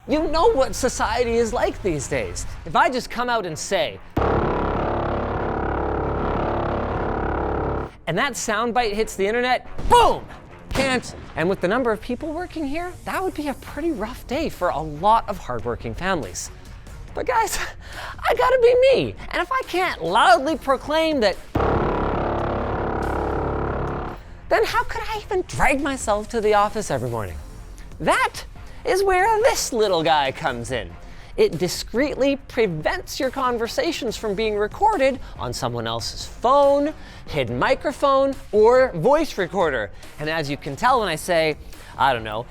You know what society is like these days. If I just come out and say, and that soundbite hits the internet, boom! Can't. And with the number of people working here, that would be a pretty rough day for a lot of hardworking families. But guys, I gotta be me. And if I can't loudly proclaim that, then how could I even drag myself to the office every morning? That is where this little guy comes in. It discreetly prevents your conversations from being recorded on someone else's phone, hidden microphone, or voice recorder. And as you can tell when I say, I don't know,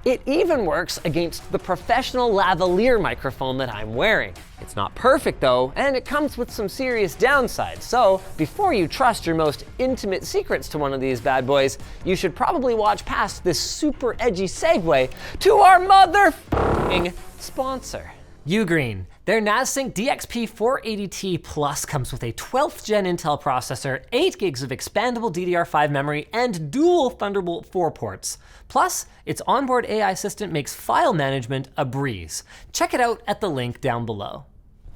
it even works against the professional lavalier microphone that I'm wearing. It's not perfect though, and it comes with some serious downsides. So before you trust your most intimate secrets to one of these bad boys, you should probably watch past this super edgy segue to our mother-f***ing sponsor. Ugreen. Their NASSync DXP 480T Plus comes with a 12th gen Intel processor, 8 gigs of expandable DDR5 memory, and dual Thunderbolt 4 ports. Plus, its onboard AI assistant makes file management a breeze. Check it out at the link down below.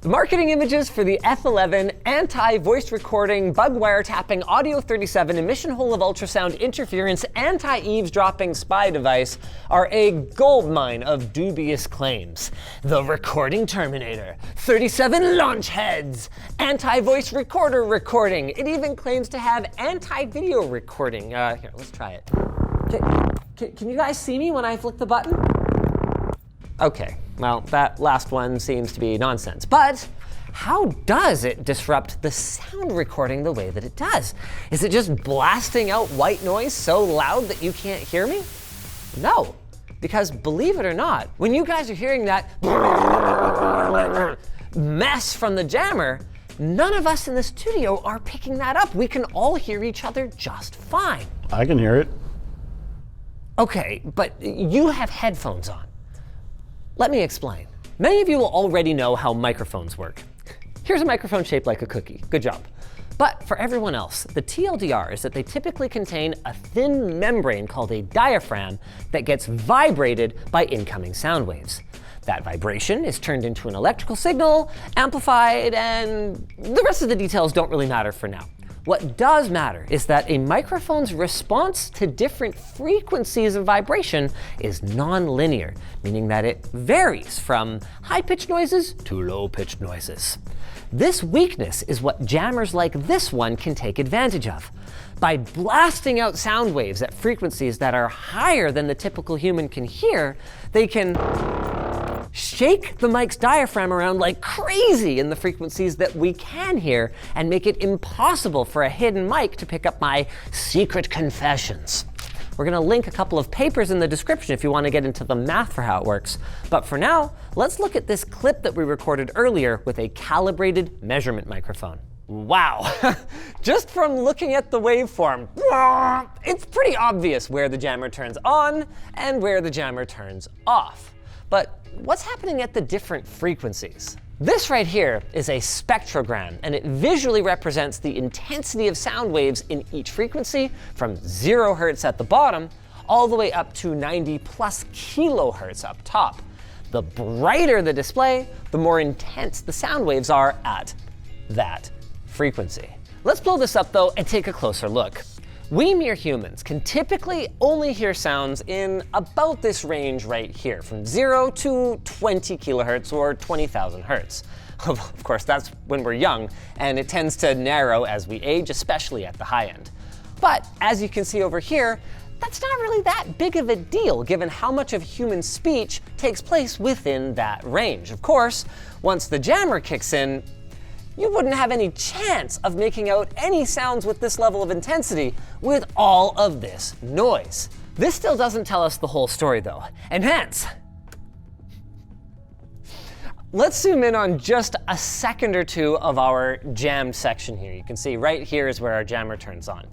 The marketing images for the F11 anti-voice recording, bug wiretapping, Audio 37 emission hole of ultrasound interference, anti-eavesdropping spy device are a goldmine of dubious claims. The recording terminator, 37 launch heads, anti-voice recorder recording. It even claims to have anti-video recording. Here, let's try it. Can you guys see me when I flick the button? Okay, well, that last one seems to be nonsense. But how does it disrupt the sound recording the way that it does? Is it just blasting out white noise so loud that you can't hear me? No, because believe it or not, when you guys are hearing that mess from the jammer, none of us in the studio are picking that up. We can all hear each other just fine. I can hear it. Okay, but you have headphones on. Let me explain. Many of you will already know how microphones work. Here's a microphone shaped like a cookie. Good job. But for everyone else, the TLDR is that they typically contain a thin membrane called a diaphragm that gets vibrated by incoming sound waves. That vibration is turned into an electrical signal, amplified, and the rest of the details don't really matter for now. What does matter is that a microphone's response to different frequencies of vibration is non-linear, meaning that it varies from high-pitched noises to low-pitched noises. This weakness is what jammers like this one can take advantage of. By blasting out sound waves at frequencies that are higher than the typical human can hear, they can shake the mic's diaphragm around like crazy in the frequencies that we can hear and make it impossible for a hidden mic to pick up my secret confessions. We're gonna link a couple of papers in the description if you wanna get into the math for how it works. But for now, let's look at this clip that we recorded earlier with a calibrated measurement microphone. Wow, just from looking at the waveform, it's pretty obvious where the jammer turns on and where the jammer turns off. But what's happening at the different frequencies? This right here is a spectrogram, and it visually represents the intensity of sound waves in each frequency from 0 hertz at the bottom all the way up to 90 plus kilohertz up top. The brighter the display, the more intense the sound waves are at that frequency. Let's blow this up though and take a closer look. We mere humans can typically only hear sounds in about this range right here, from 0 to 20 kilohertz or 20,000 hertz. Of course, that's when we're young, and it tends to narrow as we age, especially at the high end. But as you can see over here, that's not really that big of a deal given how much of human speech takes place within that range. Of course, once the jammer kicks in, you wouldn't have any chance of making out any sounds with this level of intensity with all of this noise. This still doesn't tell us the whole story though, and hence, let's zoom in on just a second or two of our jammed section here. You can see right here is where our jammer turns on.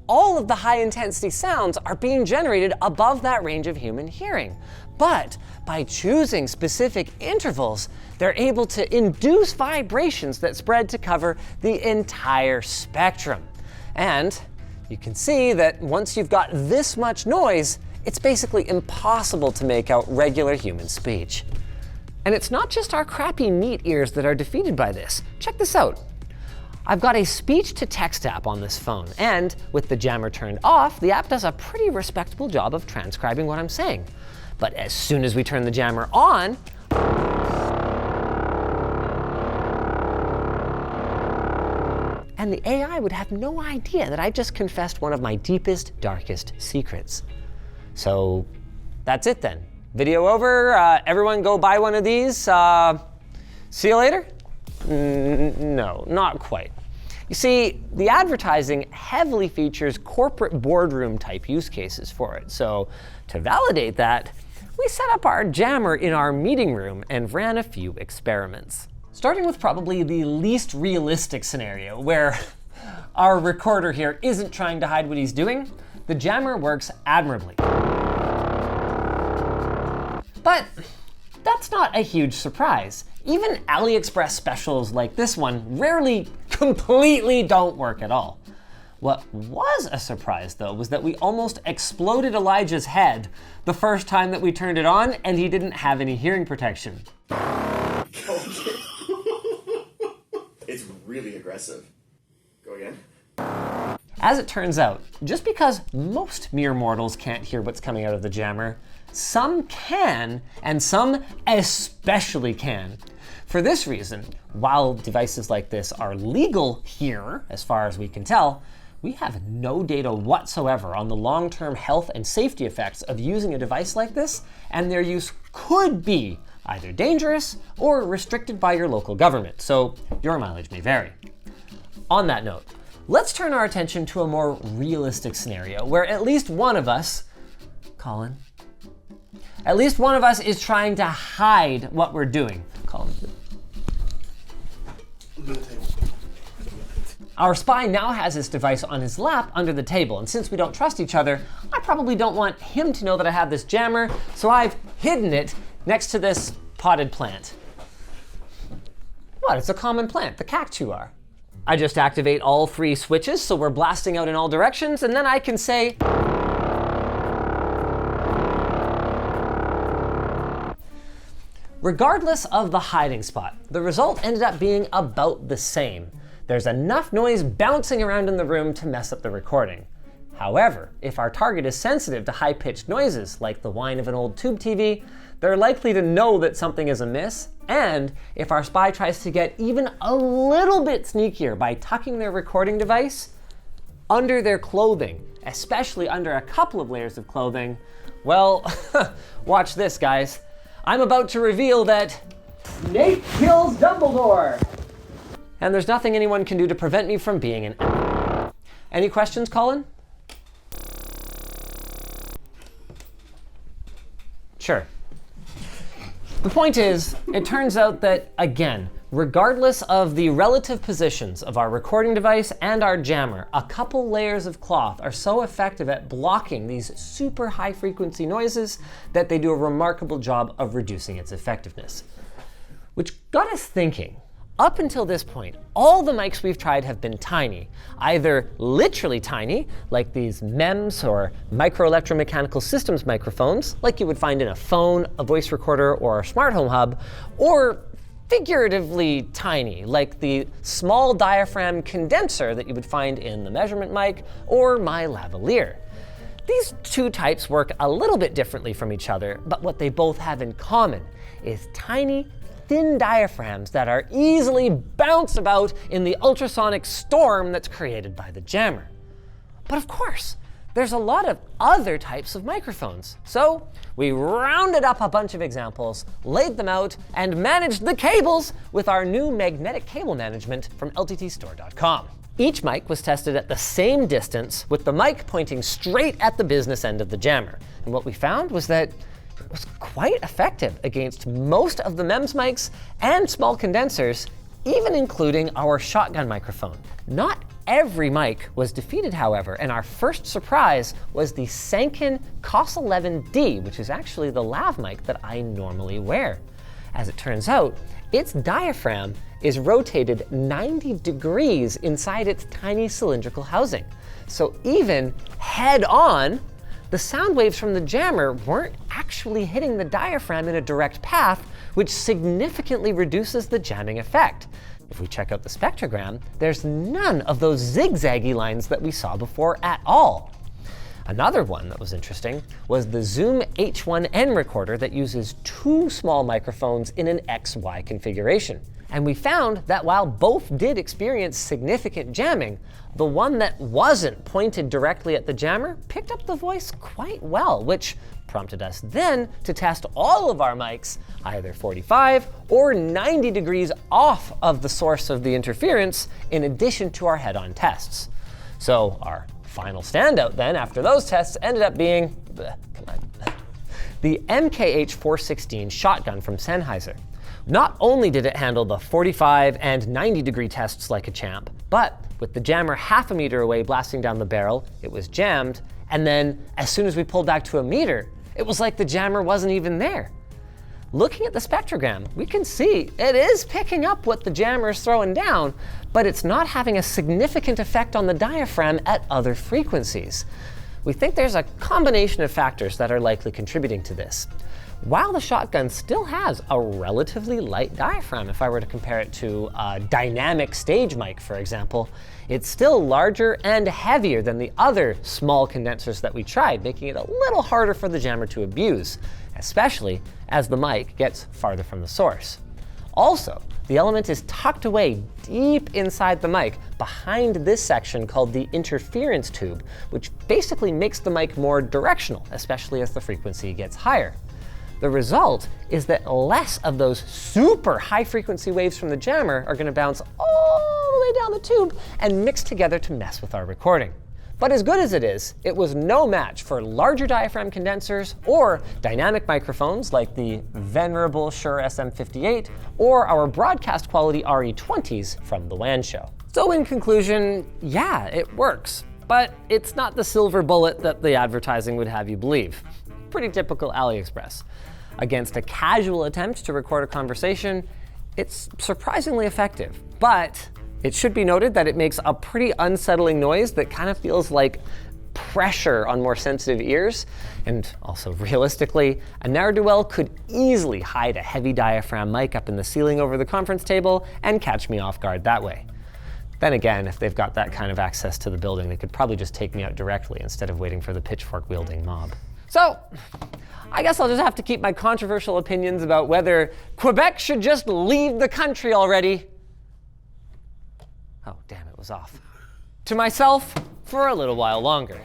All of the high intensity sounds are being generated above that range of human hearing. But by choosing specific intervals, they're able to induce vibrations that spread to cover the entire spectrum. And you can see that once you've got this much noise, it's basically impossible to make out regular human speech. And it's not just our crappy meat ears that are defeated by this. Check this out. I've got a speech-to-text app on this phone, and with the jammer turned off, the app does a pretty respectable job of transcribing what I'm saying. But as soon as we turn the jammer on, and the AI would have no idea that I just confessed one of my deepest, darkest secrets. So that's it then. Video over, everyone go buy one of these. See you later? No, not quite. You see, the advertising heavily features corporate boardroom type use cases for it. So to validate that, we set up our jammer in our meeting room and ran a few experiments. Starting with probably the least realistic scenario, where our recorder here isn't trying to hide what he's doing, the jammer works admirably. But that's not a huge surprise. Even AliExpress specials like this one rarely completely don't work at all. What was a surprise, though, was that we almost exploded Elijah's head the first time that we turned it on, and he didn't have any hearing protection. It's really aggressive. Go again. As it turns out, just because most mere mortals can't hear what's coming out of the jammer, some can, and some especially can. For this reason, while devices like this are legal here, as far as we can tell, we have no data whatsoever on the long-term health and safety effects of using a device like this, and their use could be either dangerous or restricted by your local government, so your mileage may vary. On that note, let's turn our attention to a more realistic scenario where at least one of us, Colin, at least one of us is trying to hide what we're doing. Colin. Our spy now has his device on his lap under the table, and since we don't trust each other, I probably don't want him to know that I have this jammer, so I've hidden it next to this potted plant. What? It's a common plant, the cactuar. I just activate all 3 switches so we're blasting out in all directions, and then I can say, regardless of the hiding spot, the result ended up being about the same. There's enough noise bouncing around in the room to mess up the recording. However, if our target is sensitive to high-pitched noises, like the whine of an old tube TV, they're likely to know that something is amiss, and if our spy tries to get even a little bit sneakier by tucking their recording device under their clothing, especially under a couple of layers of clothing, well, watch this, guys. I'm about to reveal that Snape kills Dumbledore! And there's nothing anyone can do to prevent me from being an... Any questions, Colin? Sure. The point is, it turns out that, again, regardless of the relative positions of our recording device and our jammer, a couple layers of cloth are so effective at blocking these super high frequency noises that they do a remarkable job of reducing its effectiveness. Which got us thinking. Up until this point, all the mics we've tried have been tiny, either literally tiny, like these MEMS or micro electromechanical systems microphones, like you would find in a phone, a voice recorder, or a smart home hub, or figuratively tiny, like the small diaphragm condenser that you would find in the measurement mic or my lavalier. These 2 types work a little bit differently from each other, but what they both have in common is tiny, thin diaphragms that are easily bounced about in the ultrasonic storm that's created by the jammer. But of course, there's a lot of other types of microphones. So we rounded up a bunch of examples, laid them out, and managed the cables with our new magnetic cable management from lttstore.com. Each mic was tested at the same distance, with the mic pointing straight at the business end of the jammer. And what we found was that it was quite effective against most of the MEMS mics and small condensers, even including our shotgun microphone. Not every mic was defeated, however, and our first surprise was the Sanken COS11D, which is actually the lav mic that I normally wear. As it turns out, its diaphragm is rotated 90 degrees inside its tiny cylindrical housing. So even head on, the sound waves from the jammer weren't actually hitting the diaphragm in a direct path, which significantly reduces the jamming effect. If we check out the spectrogram, there's none of those zigzaggy lines that we saw before at all. Another one that was interesting was the Zoom H1N recorder that uses 2 small microphones in an XY configuration. And we found that while both did experience significant jamming, the one that wasn't pointed directly at the jammer picked up the voice quite well, which prompted us then to test all of our mics either 45 or 90 degrees off of the source of the interference, in addition to our head-on tests. So our final standout then after those tests ended up being the MKH416 shotgun from Sennheiser. Not only did it handle the 45 and 90 degree tests like a champ, but with the jammer half a meter away blasting down the barrel, it was jammed, and then as soon as we pulled back to a meter, it was like the jammer wasn't even there. Looking at the spectrogram, we can see it is picking up what the jammer is throwing down, but it's not having a significant effect on the diaphragm at other frequencies. We think there's a combination of factors that are likely contributing to this. While the shotgun still has a relatively light diaphragm, if I were to compare it to a dynamic stage mic, for example, it's still larger and heavier than the other small condensers that we tried, making it a little harder for the jammer to abuse, especially as the mic gets farther from the source. Also, the element is tucked away deep inside the mic, behind this section called the interference tube, which basically makes the mic more directional, especially as the frequency gets higher. The result is that less of those super high frequency waves from the jammer are going to bounce all the way down the tube and mix together to mess with our recording. But as good as it was no match for larger diaphragm condensers or dynamic microphones like the venerable Shure SM58 or our broadcast quality RE20s from the WAN show. So in conclusion, yeah, it works, but it's not the silver bullet that the advertising would have you believe. Pretty typical AliExpress. Against a casual attempt to record a conversation, it's surprisingly effective, but it should be noted that it makes a pretty unsettling noise that kind of feels like pressure on more sensitive ears. And also realistically, a ne'er-do-well could easily hide a heavy diaphragm mic up in the ceiling over the conference table and catch me off guard that way. Then again, if they've got that kind of access to the building, they could probably just take me out directly instead of waiting for the pitchfork-wielding mob. So, I guess I'll just have to keep my controversial opinions about whether Quebec should just leave the country already. Oh, damn, it was off. To myself for a little while longer.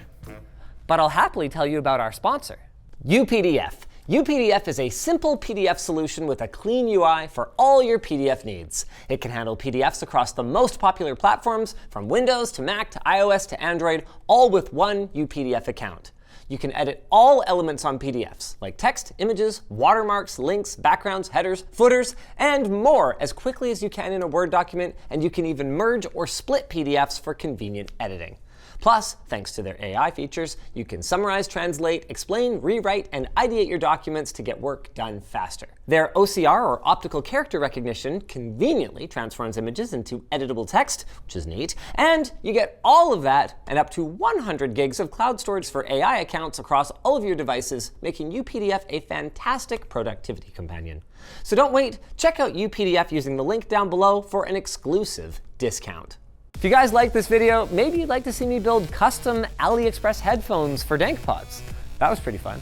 But I'll happily tell you about our sponsor, UPDF. UPDF is a simple PDF solution with a clean UI for all your PDF needs. It can handle PDFs across the most popular platforms, from Windows to Mac to iOS to Android, all with one UPDF account. You can edit all elements on PDFs, like text, images, watermarks, links, backgrounds, headers, footers, and more as quickly as you can in a Word document, and you can even merge or split PDFs for convenient editing. Plus, thanks to their AI features, you can summarize, translate, explain, rewrite, and ideate your documents to get work done faster. Their OCR, or optical character recognition, conveniently transforms images into editable text, which is neat, and you get all of that and up to 100 gigs of cloud storage for AI accounts across all of your devices, making UPDF a fantastic productivity companion. So don't wait, check out UPDF using the link down below for an exclusive discount. If you guys like this video, maybe you'd like to see me build custom AliExpress headphones for DankPods. That was pretty fun.